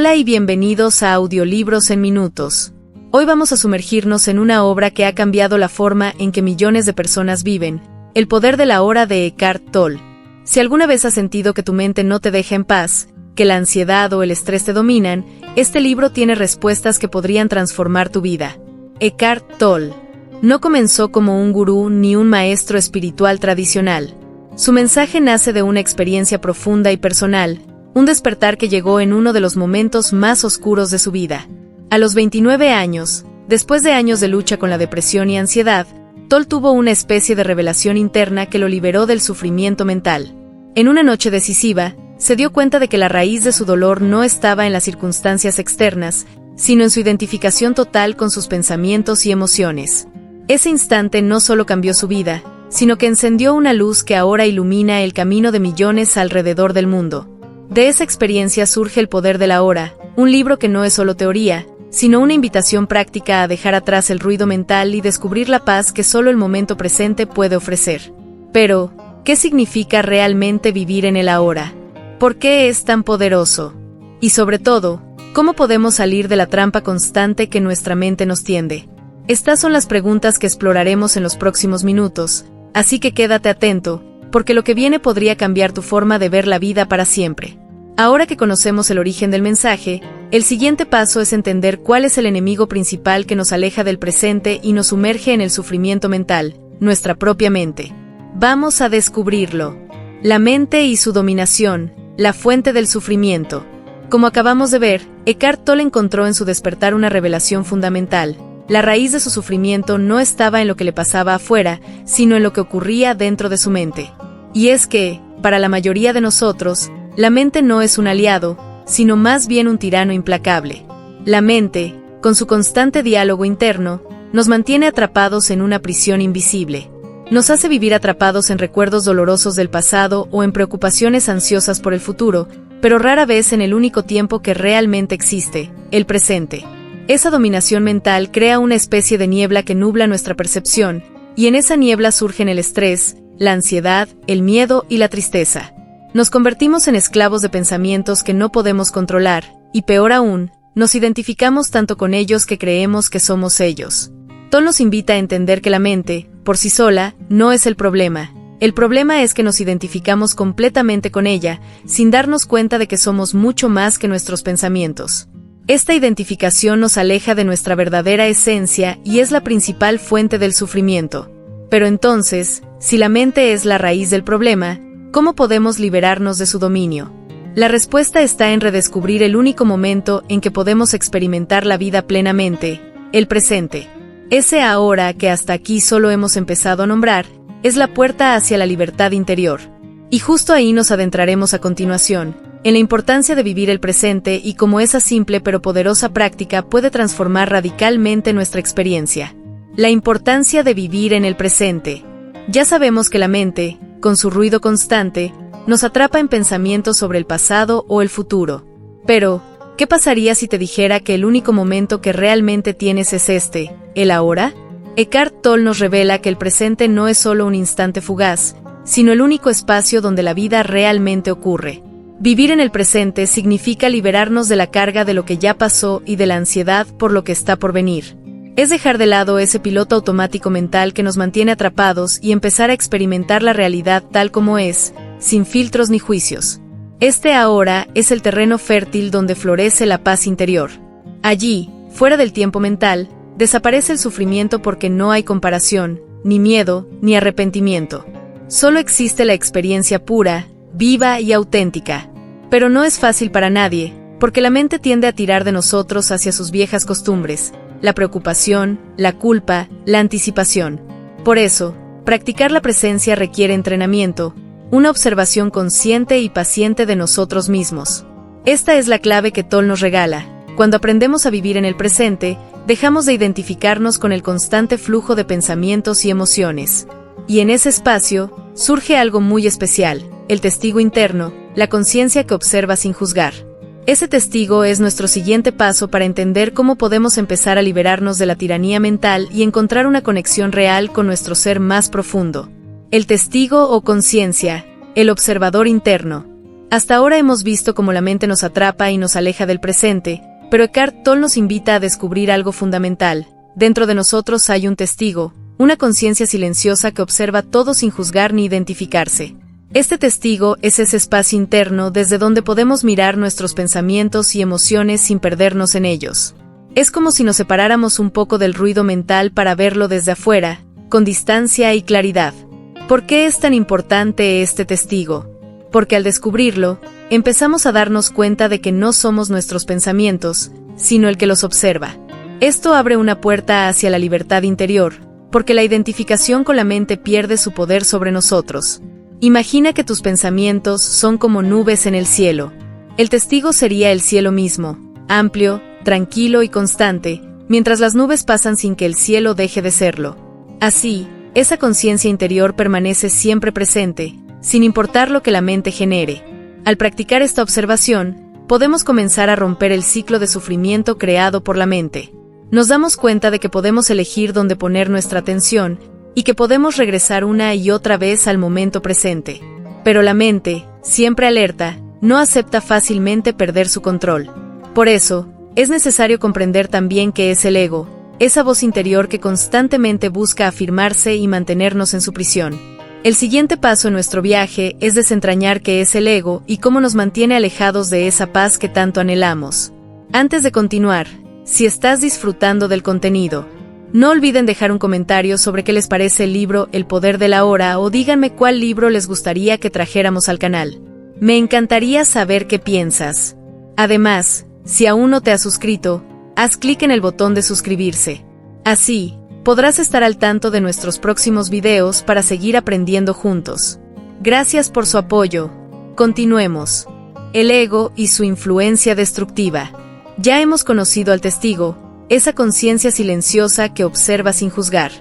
Hola y bienvenidos a Audiolibros en Minutos. Hoy vamos a sumergirnos en una obra que ha cambiado la forma en que millones de personas viven, El poder de la hora de Eckhart Tolle. Si alguna vez has sentido que tu mente no te deja en paz, que la ansiedad o el estrés te dominan, este libro tiene respuestas que podrían transformar tu vida. Eckhart Tolle no comenzó como un gurú ni un maestro espiritual tradicional. Su mensaje nace de una experiencia profunda y personal, un despertar que llegó en uno de los momentos más oscuros de su vida. A los 29 años, después de años de lucha con la depresión y ansiedad, Tolle tuvo una especie de revelación interna que lo liberó del sufrimiento mental. En una noche decisiva, se dio cuenta de que la raíz de su dolor no estaba en las circunstancias externas, sino en su identificación total con sus pensamientos y emociones. Ese instante no solo cambió su vida, sino que encendió una luz que ahora ilumina el camino de millones alrededor del mundo. De esa experiencia surge El poder de la hora, un libro que no es solo teoría, sino una invitación práctica a dejar atrás el ruido mental y descubrir la paz que solo el momento presente puede ofrecer. Pero, ¿qué significa realmente vivir en el ahora? ¿Por qué es tan poderoso? Y sobre todo, ¿cómo podemos salir de la trampa constante que nuestra mente nos tiende? Estas son las preguntas que exploraremos en los próximos minutos, así que quédate atento, porque lo que viene podría cambiar tu forma de ver la vida para siempre. Ahora que conocemos el origen del mensaje, el siguiente paso es entender cuál es el enemigo principal que nos aleja del presente y nos sumerge en el sufrimiento mental, nuestra propia mente. Vamos a descubrirlo. La mente y su dominación, la fuente del sufrimiento. Como acabamos de ver, Eckhart Tolle encontró en su despertar una revelación fundamental. La raíz de su sufrimiento no estaba en lo que le pasaba afuera, sino en lo que ocurría dentro de su mente. Y es que, para la mayoría de nosotros, la mente no es un aliado, sino más bien un tirano implacable. La mente, con su constante diálogo interno, nos mantiene atrapados en una prisión invisible. Nos hace vivir atrapados en recuerdos dolorosos del pasado o en preocupaciones ansiosas por el futuro, pero rara vez en el único tiempo que realmente existe, el presente. Esa dominación mental crea una especie de niebla que nubla nuestra percepción, y en esa niebla surgen el estrés, la ansiedad, el miedo y la tristeza. Nos convertimos en esclavos de pensamientos que no podemos controlar, y peor aún, nos identificamos tanto con ellos que creemos que somos ellos. Tolle nos invita a entender que la mente, por sí sola, no es el problema. El problema es que nos identificamos completamente con ella, sin darnos cuenta de que somos mucho más que nuestros pensamientos. Esta identificación nos aleja de nuestra verdadera esencia y es la principal fuente del sufrimiento. Pero entonces, si la mente es la raíz del problema, ¿cómo podemos liberarnos de su dominio? La respuesta está en redescubrir el único momento en que podemos experimentar la vida plenamente, el presente. Ese ahora que hasta aquí solo hemos empezado a nombrar, es la puerta hacia la libertad interior. Y justo ahí nos adentraremos a continuación, en la importancia de vivir el presente y cómo esa simple pero poderosa práctica puede transformar radicalmente nuestra experiencia. La importancia de vivir en el presente. Ya sabemos que la mente, con su ruido constante, nos atrapa en pensamientos sobre el pasado o el futuro. Pero, ¿qué pasaría si te dijera que el único momento que realmente tienes es este, el ahora? Eckhart Tolle nos revela que el presente no es solo un instante fugaz, sino el único espacio donde la vida realmente ocurre. Vivir en el presente significa liberarnos de la carga de lo que ya pasó y de la ansiedad por lo que está por venir. Es dejar de lado ese piloto automático mental que nos mantiene atrapados y empezar a experimentar la realidad tal como es, sin filtros ni juicios. Este ahora es el terreno fértil donde florece la paz interior. Allí, fuera del tiempo mental, desaparece el sufrimiento porque no hay comparación, ni miedo, ni arrepentimiento. Solo existe la experiencia pura, viva y auténtica. Pero no es fácil para nadie, porque la mente tiende a tirar de nosotros hacia sus viejas costumbres, la preocupación, la culpa, la anticipación. Por eso, practicar la presencia requiere entrenamiento, una observación consciente y paciente de nosotros mismos. Esta es la clave que Tolle nos regala. Cuando aprendemos a vivir en el presente, dejamos de identificarnos con el constante flujo de pensamientos y emociones. Y en ese espacio, surge algo muy especial, el testigo interno, la conciencia que observa sin juzgar. Ese testigo es nuestro siguiente paso para entender cómo podemos empezar a liberarnos de la tiranía mental y encontrar una conexión real con nuestro ser más profundo. El testigo o conciencia, el observador interno. Hasta ahora hemos visto cómo la mente nos atrapa y nos aleja del presente, pero Eckhart Tolle nos invita a descubrir algo fundamental. Dentro de nosotros hay un testigo, una conciencia silenciosa que observa todo sin juzgar ni identificarse. Este testigo es ese espacio interno desde donde podemos mirar nuestros pensamientos y emociones sin perdernos en ellos. Es como si nos separáramos un poco del ruido mental para verlo desde afuera, con distancia y claridad. ¿Por qué es tan importante este testigo? Porque al descubrirlo, empezamos a darnos cuenta de que no somos nuestros pensamientos, sino el que los observa. Esto abre una puerta hacia la libertad interior, porque la identificación con la mente pierde su poder sobre nosotros. Imagina que tus pensamientos son como nubes en el cielo. El testigo sería el cielo mismo, amplio, tranquilo y constante, mientras las nubes pasan sin que el cielo deje de serlo. Así, esa conciencia interior permanece siempre presente, sin importar lo que la mente genere. Al practicar esta observación, podemos comenzar a romper el ciclo de sufrimiento creado por la mente. Nos damos cuenta de que podemos elegir dónde poner nuestra atención y que podemos regresar una y otra vez al momento presente. Pero la mente, siempre alerta, no acepta fácilmente perder su control. Por eso, es necesario comprender también qué es el ego, esa voz interior que constantemente busca afirmarse y mantenernos en su prisión. El siguiente paso en nuestro viaje es desentrañar qué es el ego y cómo nos mantiene alejados de esa paz que tanto anhelamos. Antes de continuar, si estás disfrutando del contenido, no olviden dejar un comentario sobre qué les parece el libro El Poder de la Hora o díganme cuál libro les gustaría que trajéramos al canal. Me encantaría saber qué piensas. Además, si aún no te has suscrito, haz clic en el botón de suscribirse. Así, podrás estar al tanto de nuestros próximos videos para seguir aprendiendo juntos. Gracias por su apoyo. Continuemos. El ego y su influencia destructiva. Ya hemos conocido al testigo, esa conciencia silenciosa que observa sin juzgar.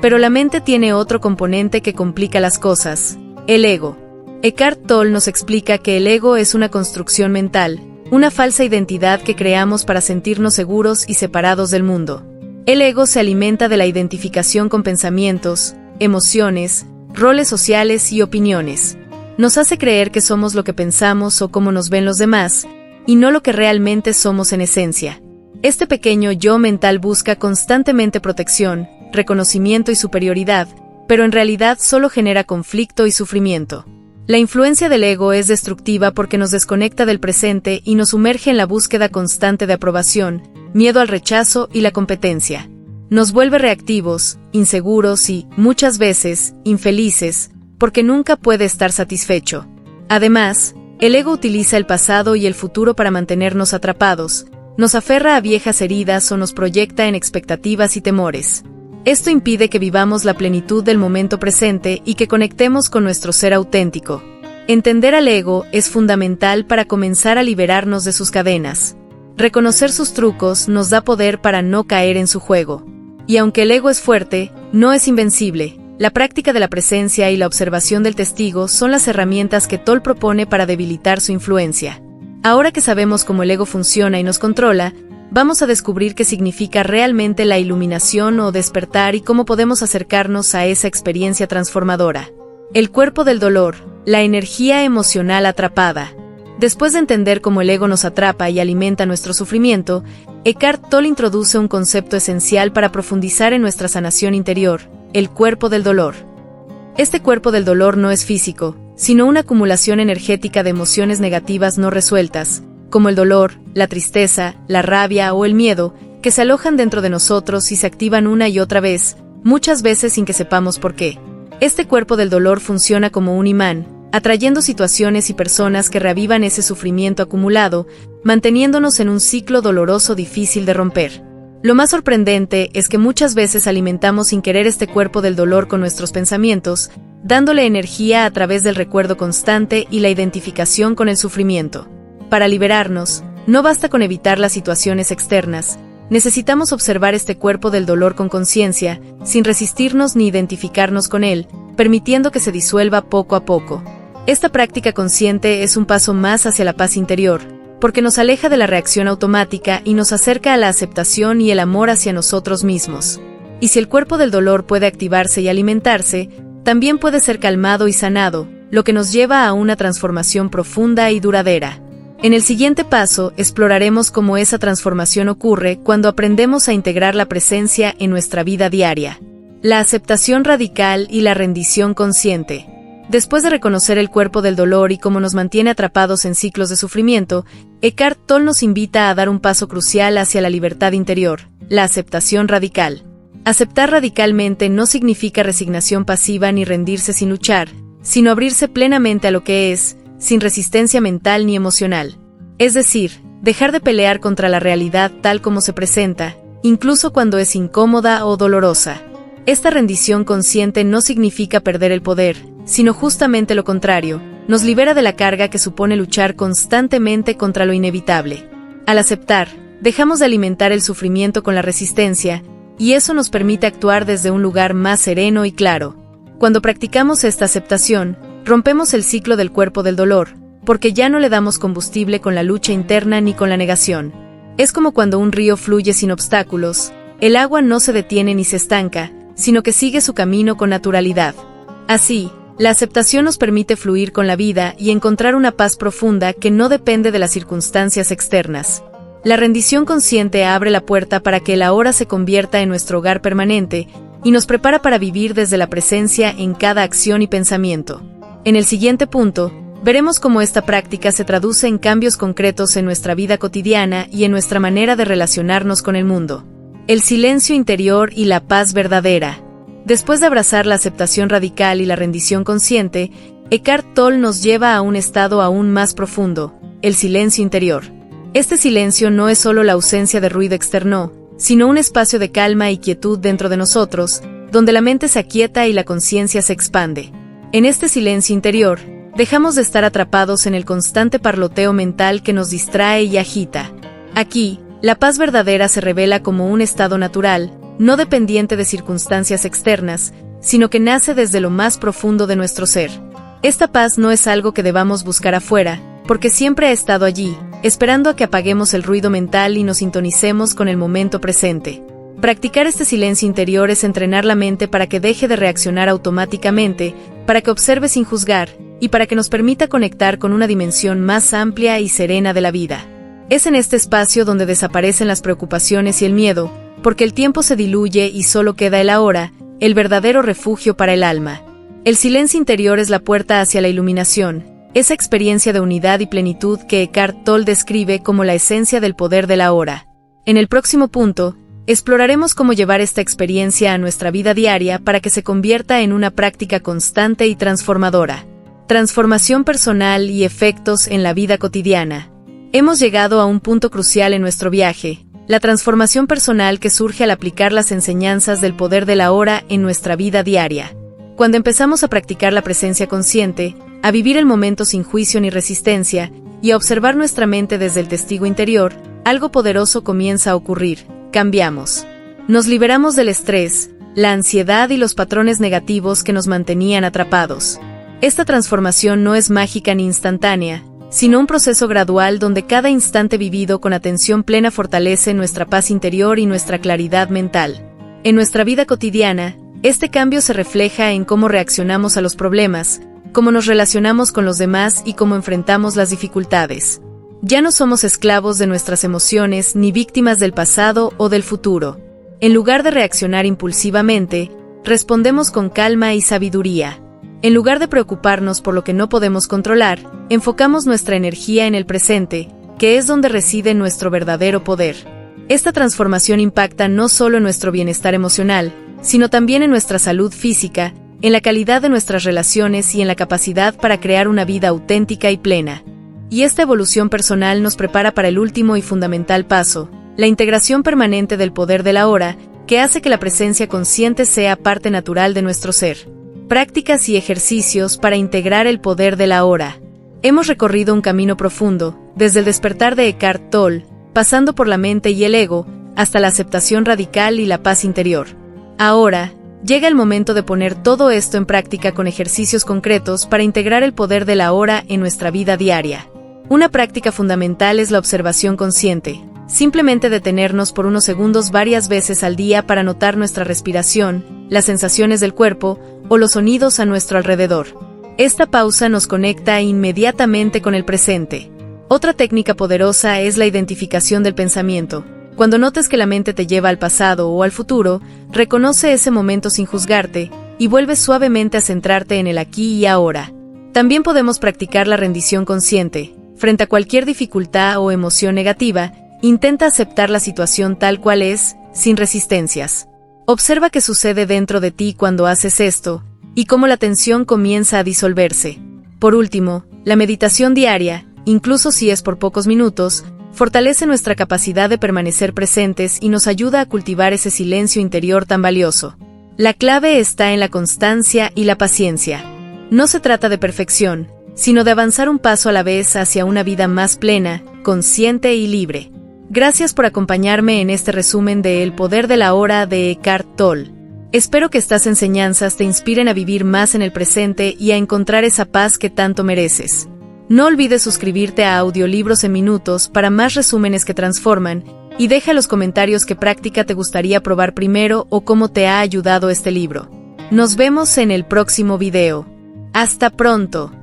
Pero la mente tiene otro componente que complica las cosas, el ego. Eckhart Tolle nos explica que el ego es una construcción mental, una falsa identidad que creamos para sentirnos seguros y separados del mundo. El ego se alimenta de la identificación con pensamientos, emociones, roles sociales y opiniones. Nos hace creer que somos lo que pensamos o cómo nos ven los demás, y no lo que realmente somos en esencia. Este pequeño yo mental busca constantemente protección, reconocimiento y superioridad, pero en realidad solo genera conflicto y sufrimiento. La influencia del ego es destructiva porque nos desconecta del presente y nos sumerge en la búsqueda constante de aprobación, miedo al rechazo y la competencia. Nos vuelve reactivos, inseguros y, muchas veces, infelices, porque nunca puede estar satisfecho. Además, el ego utiliza el pasado y el futuro para mantenernos atrapados, nos aferra a viejas heridas o nos proyecta en expectativas y temores. Esto impide que vivamos la plenitud del momento presente y que conectemos con nuestro ser auténtico. Entender al ego es fundamental para comenzar a liberarnos de sus cadenas. Reconocer sus trucos nos da poder para no caer en su juego. Y aunque el ego es fuerte, no es invencible. La práctica de la presencia y la observación del testigo son las herramientas que Tolle propone para debilitar su influencia. Ahora que sabemos cómo el ego funciona y nos controla, vamos a descubrir qué significa realmente la iluminación o despertar y cómo podemos acercarnos a esa experiencia transformadora. El cuerpo del dolor, la energía emocional atrapada. Después de entender cómo el ego nos atrapa y alimenta nuestro sufrimiento, Eckhart Tolle introduce un concepto esencial para profundizar en nuestra sanación interior, el cuerpo del dolor. Este cuerpo del dolor no es físico, sino una acumulación energética de emociones negativas no resueltas, como el dolor, la tristeza, la rabia o el miedo, que se alojan dentro de nosotros y se activan una y otra vez, muchas veces sin que sepamos por qué. Este cuerpo del dolor funciona como un imán, atrayendo situaciones y personas que reavivan ese sufrimiento acumulado, manteniéndonos en un ciclo doloroso difícil de romper. Lo más sorprendente es que muchas veces alimentamos sin querer este cuerpo del dolor con nuestros pensamientos, dándole energía a través del recuerdo constante y la identificación con el sufrimiento. Para liberarnos, no basta con evitar las situaciones externas, necesitamos observar este cuerpo del dolor con conciencia, sin resistirnos ni identificarnos con él, permitiendo que se disuelva poco a poco. Esta práctica consciente es un paso más hacia la paz interior, porque nos aleja de la reacción automática y nos acerca a la aceptación y el amor hacia nosotros mismos. Y si el cuerpo del dolor puede activarse y alimentarse, también puede ser calmado y sanado, lo que nos lleva a una transformación profunda y duradera. En el siguiente paso, exploraremos cómo esa transformación ocurre cuando aprendemos a integrar la presencia en nuestra vida diaria. La aceptación radical y la rendición consciente. Después de reconocer el cuerpo del dolor y cómo nos mantiene atrapados en ciclos de sufrimiento, Eckhart Tolle nos invita a dar un paso crucial hacia la libertad interior, la aceptación radical. Aceptar radicalmente no significa resignación pasiva ni rendirse sin luchar, sino abrirse plenamente a lo que es, sin resistencia mental ni emocional. Es decir, dejar de pelear contra la realidad tal como se presenta, incluso cuando es incómoda o dolorosa. Esta rendición consciente no significa perder el poder, sino justamente lo contrario, nos libera de la carga que supone luchar constantemente contra lo inevitable. Al aceptar, dejamos de alimentar el sufrimiento con la resistencia, y eso nos permite actuar desde un lugar más sereno y claro. Cuando practicamos esta aceptación, rompemos el ciclo del cuerpo del dolor, porque ya no le damos combustible con la lucha interna ni con la negación. Es como cuando un río fluye sin obstáculos, el agua no se detiene ni se estanca, sino que sigue su camino con naturalidad. Así, la aceptación nos permite fluir con la vida y encontrar una paz profunda que no depende de las circunstancias externas. La rendición consciente abre la puerta para que el ahora se convierta en nuestro hogar permanente y nos prepara para vivir desde la presencia en cada acción y pensamiento. En el siguiente punto, veremos cómo esta práctica se traduce en cambios concretos en nuestra vida cotidiana y en nuestra manera de relacionarnos con el mundo. El silencio interior y la paz verdadera. Después de abrazar la aceptación radical y la rendición consciente, Eckhart Tolle nos lleva a un estado aún más profundo, el silencio interior. Este silencio no es solo la ausencia de ruido externo, sino un espacio de calma y quietud dentro de nosotros, donde la mente se aquieta y la conciencia se expande. En este silencio interior, dejamos de estar atrapados en el constante parloteo mental que nos distrae y agita. Aquí, la paz verdadera se revela como un estado natural, no dependiente de circunstancias externas, sino que nace desde lo más profundo de nuestro ser. Esta paz no es algo que debamos buscar afuera, porque siempre ha estado allí, esperando a que apaguemos el ruido mental y nos sintonicemos con el momento presente. Practicar este silencio interior es entrenar la mente para que deje de reaccionar automáticamente, para que observe sin juzgar, y para que nos permita conectar con una dimensión más amplia y serena de la vida. Es en este espacio donde desaparecen las preocupaciones y el miedo, porque el tiempo se diluye y solo queda el ahora, el verdadero refugio para el alma. El silencio interior es la puerta hacia la iluminación, esa experiencia de unidad y plenitud que Eckhart Tolle describe como la esencia del poder del ahora. En el próximo punto, exploraremos cómo llevar esta experiencia a nuestra vida diaria para que se convierta en una práctica constante y transformadora. Transformación personal y efectos en la vida cotidiana. Hemos llegado a un punto crucial en nuestro viaje, la transformación personal que surge al aplicar las enseñanzas del poder del ahora en nuestra vida diaria. Cuando empezamos a practicar la presencia consciente, a vivir el momento sin juicio ni resistencia, y a observar nuestra mente desde el testigo interior, algo poderoso comienza a ocurrir, cambiamos. Nos liberamos del estrés, la ansiedad y los patrones negativos que nos mantenían atrapados. Esta transformación no es mágica ni instantánea, sino un proceso gradual donde cada instante vivido con atención plena fortalece nuestra paz interior y nuestra claridad mental. En nuestra vida cotidiana, este cambio se refleja en cómo reaccionamos a los problemas, cómo nos relacionamos con los demás y cómo enfrentamos las dificultades. Ya no somos esclavos de nuestras emociones ni víctimas del pasado o del futuro. En lugar de reaccionar impulsivamente, respondemos con calma y sabiduría. En lugar de preocuparnos por lo que no podemos controlar, enfocamos nuestra energía en el presente, que es donde reside nuestro verdadero poder. Esta transformación impacta no solo en nuestro bienestar emocional, sino también en nuestra salud física, en la calidad de nuestras relaciones y en la capacidad para crear una vida auténtica y plena. Y esta evolución personal nos prepara para el último y fundamental paso, la integración permanente del poder del ahora, que hace que la presencia consciente sea parte natural de nuestro ser. Prácticas y ejercicios para integrar el poder del ahora. Hemos recorrido un camino profundo, desde el despertar de Eckhart Tolle, pasando por la mente y el ego, hasta la aceptación radical y la paz interior. Ahora, llega el momento de poner todo esto en práctica con ejercicios concretos para integrar el poder del ahora en nuestra vida diaria. Una práctica fundamental es la observación consciente. Simplemente detenernos por unos segundos varias veces al día para notar nuestra respiración, las sensaciones del cuerpo o los sonidos a nuestro alrededor. Esta pausa nos conecta inmediatamente con el presente. Otra técnica poderosa es la identificación del pensamiento. Cuando notes que la mente te lleva al pasado o al futuro, reconoce ese momento sin juzgarte y vuelve suavemente a centrarte en el aquí y ahora. También podemos practicar la rendición consciente. Frente a cualquier dificultad o emoción negativa, intenta aceptar la situación tal cual es, sin resistencias. Observa qué sucede dentro de ti cuando haces esto, y cómo la tensión comienza a disolverse. Por último, la meditación diaria, incluso si es por pocos minutos, fortalece nuestra capacidad de permanecer presentes y nos ayuda a cultivar ese silencio interior tan valioso. La clave está en la constancia y la paciencia. No se trata de perfección, sino de avanzar un paso a la vez hacia una vida más plena, consciente y libre. Gracias por acompañarme en este resumen de El poder de la hora de Eckhart Tolle. Espero que estas enseñanzas te inspiren a vivir más en el presente y a encontrar esa paz que tanto mereces. No olvides suscribirte a Audiolibros en Minutos para más resúmenes que transforman y deja en los comentarios qué práctica te gustaría probar primero o cómo te ha ayudado este libro. Nos vemos en el próximo video. ¡Hasta pronto!